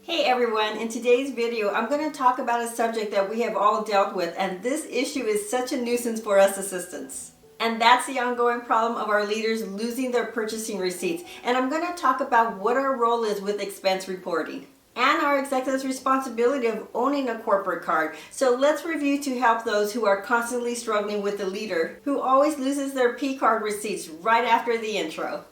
Hey everyone, in today's video I'm going to talk about a subject that we have all dealt with, and this issue is such a nuisance for us assistants. And that's the ongoing problem of our leaders losing their purchasing receipts. And I'm going to talk about what our role is with expense reporting and our executive's responsibility of owning a corporate card. So let's review to help those who are constantly struggling with the leader who always loses their Pcard receipts right after the intro.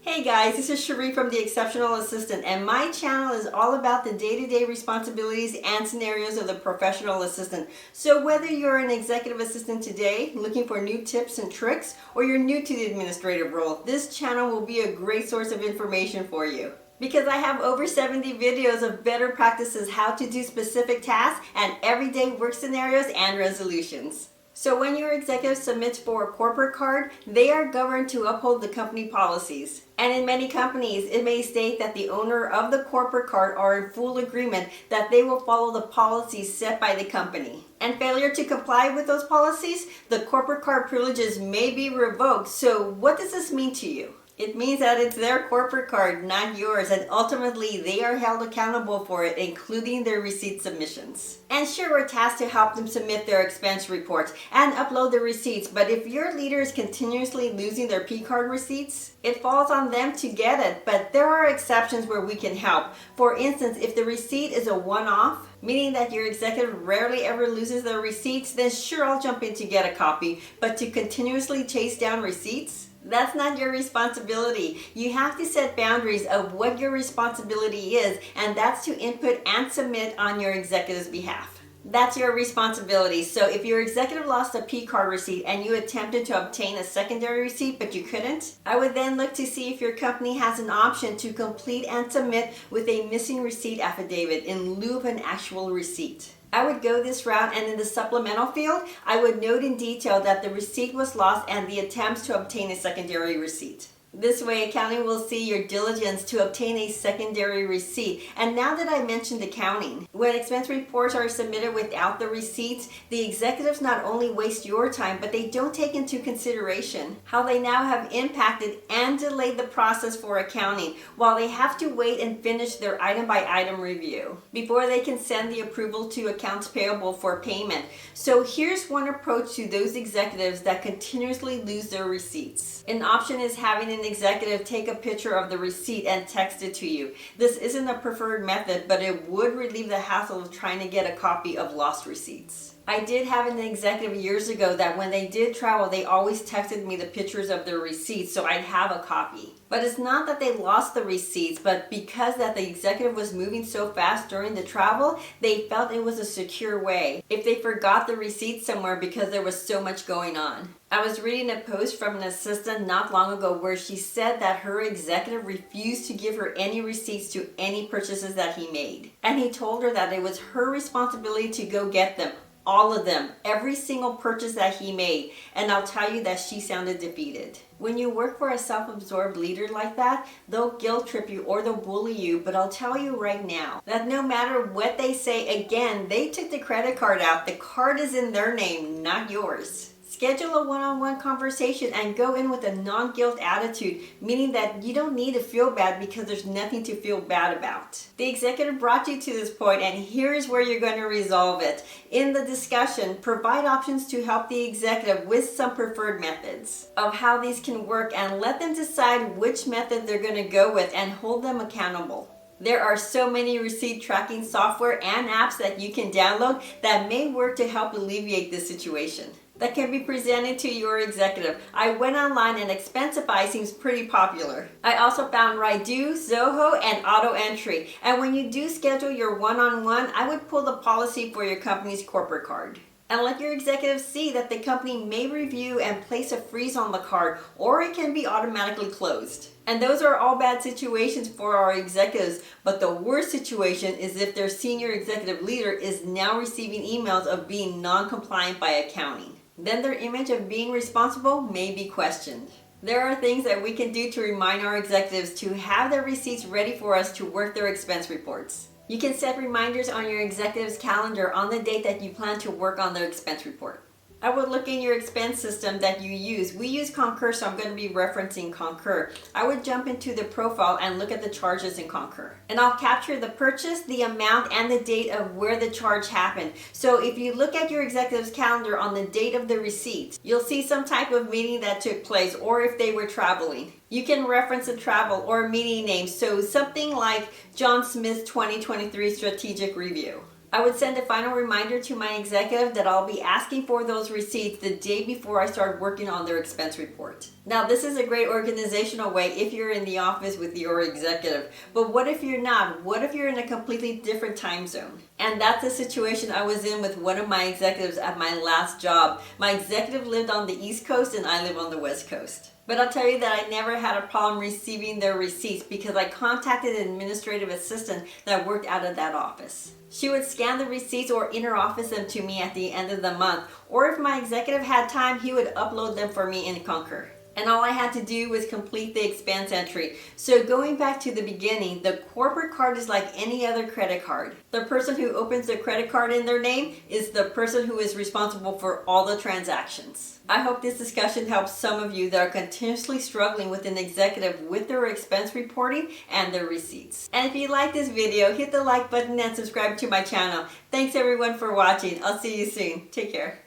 Hey guys, this is Cherie from the Exceptional Assistant, and my channel is all about the day-to-day responsibilities and scenarios of the professional assistant. So whether you're an executive assistant today, looking for new tips and tricks, or you're new to the administrative role, this channel will be a great source of information for you. Because I have over 70 videos of better practices, how to do specific tasks, and everyday work scenarios and resolutions. So when your executive submits for a corporate card, they are governed to uphold the company policies. And in many companies, it may state that the owner of the corporate card are in full agreement that they will follow the policies set by the company. And failure to comply with those policies, the corporate card privileges may be revoked. So what does this mean to you? It means that it's their corporate card, not yours, and ultimately they are held accountable for it, including their receipt submissions. And sure, we're tasked to help them submit their expense reports and upload the receipts, but if your leader is continuously losing their Pcard receipts, it falls on them to get it, but there are exceptions where we can help. For instance, if the receipt is a one-off, meaning that your executive rarely ever loses their receipts, then sure, I'll jump in to get a copy, but to continuously chase down receipts? That's not your responsibility. You have to set boundaries of what your responsibility is, and that's to input and submit on your executive's behalf. That's your responsibility. So if your executive lost a Pcard receipt and you attempted to obtain a secondary receipt but you couldn't, I would then look to see if your company has an option to complete and submit with a missing receipt affidavit in lieu of an actual receipt. I would go this route, and in the supplemental field, I would note in detail that the receipt was lost and the attempts to obtain a secondary receipt. This way, accounting will see your diligence to obtain a secondary receipt. And now that I mentioned accounting, when expense reports are submitted without the receipts, the executives not only waste your time, but they don't take into consideration how they now have impacted and delayed the process for accounting, while they have to wait and finish their item-by-item review before they can send the approval to accounts payable for payment. So here's one approach to those executives that continuously lose their receipts. An option is having an executive take a picture of the receipt and text it to you. This isn't a preferred method, but it would relieve the hassle of trying to get a copy of lost receipts. I did have an executive years ago that when they did travel, they always texted me the pictures of their receipts so I'd have a copy. But it's not that they lost the receipts, but because that the executive was moving so fast during the travel, they felt it was a secure way if they forgot the receipt somewhere because there was so much going on. I was reading a post from an assistant not long ago where she said that her executive refused to give her any receipts to any purchases that he made. And he told her that it was her responsibility to go get them. All of them, every single purchase that he made, and I'll tell you that she sounded defeated. When you work for a self-absorbed leader like that, they'll guilt trip you or they'll bully you, but I'll tell you right now that no matter what they say, again, they took the credit card out. The card is in their name, not yours. Schedule a one-on-one conversation and go in with a non-guilt attitude, meaning that you don't need to feel bad because there's nothing to feel bad about. The executive brought you to this point, and here's where you're going to resolve it. In the discussion, provide options to help the executive with some preferred methods of how these can work, and let them decide which method they're going to go with and hold them accountable. There are so many receipt tracking software and apps that you can download that may work to help alleviate this situation that can be presented to your executive. I went online and Expensify seems pretty popular. I also found Raido, Zoho, and Auto Entry. And when you do schedule your one-on-one, I would pull the policy for your company's corporate card. And let your executives see that the company may review and place a freeze on the card, or it can be automatically closed. And those are all bad situations for our executives, but the worst situation is if their senior executive leader is now receiving emails of being non-compliant by accounting. Then their image of being responsible may be questioned. There are things that we can do to remind our executives to have their receipts ready for us to work their expense reports. You can set reminders on your executive's calendar on the date that you plan to work on their expense report. I would look in your expense system that you use. We use Concur, so I'm going to be referencing Concur. I would jump into the profile and look at the charges in Concur. And I'll capture the purchase, the amount, and the date of where the charge happened. So if you look at your executive's calendar on the date of the receipt, you'll see some type of meeting that took place, or if they were traveling. You can reference a travel or meeting name, so something like John Smith's 2023 Strategic Review. I would send a final reminder to my executive that I'll be asking for those receipts the day before I start working on their expense report. Now, this is a great organizational way if you're in the office with your executive. But what if you're not? What if you're in a completely different time zone? And that's the situation I was in with one of my executives at my last job. My executive lived on the East Coast and I live on the West Coast. But I'll tell you that I never had a problem receiving their receipts because I contacted an administrative assistant that worked out of that office. She would scan the receipts or inter-office them to me at the end of the month. Or if my executive had time, he would upload them for me in Concur. And all I had to do was complete the expense entry. So going back to the beginning, the corporate card is like any other credit card. The person who opens the credit card in their name is the person who is responsible for all the transactions. I hope this discussion helps some of you that are continuously struggling with an executive with their expense reporting and their receipts. And if you like this video, hit the like button and subscribe to my channel. Thanks everyone for watching. I'll see you soon. Take care.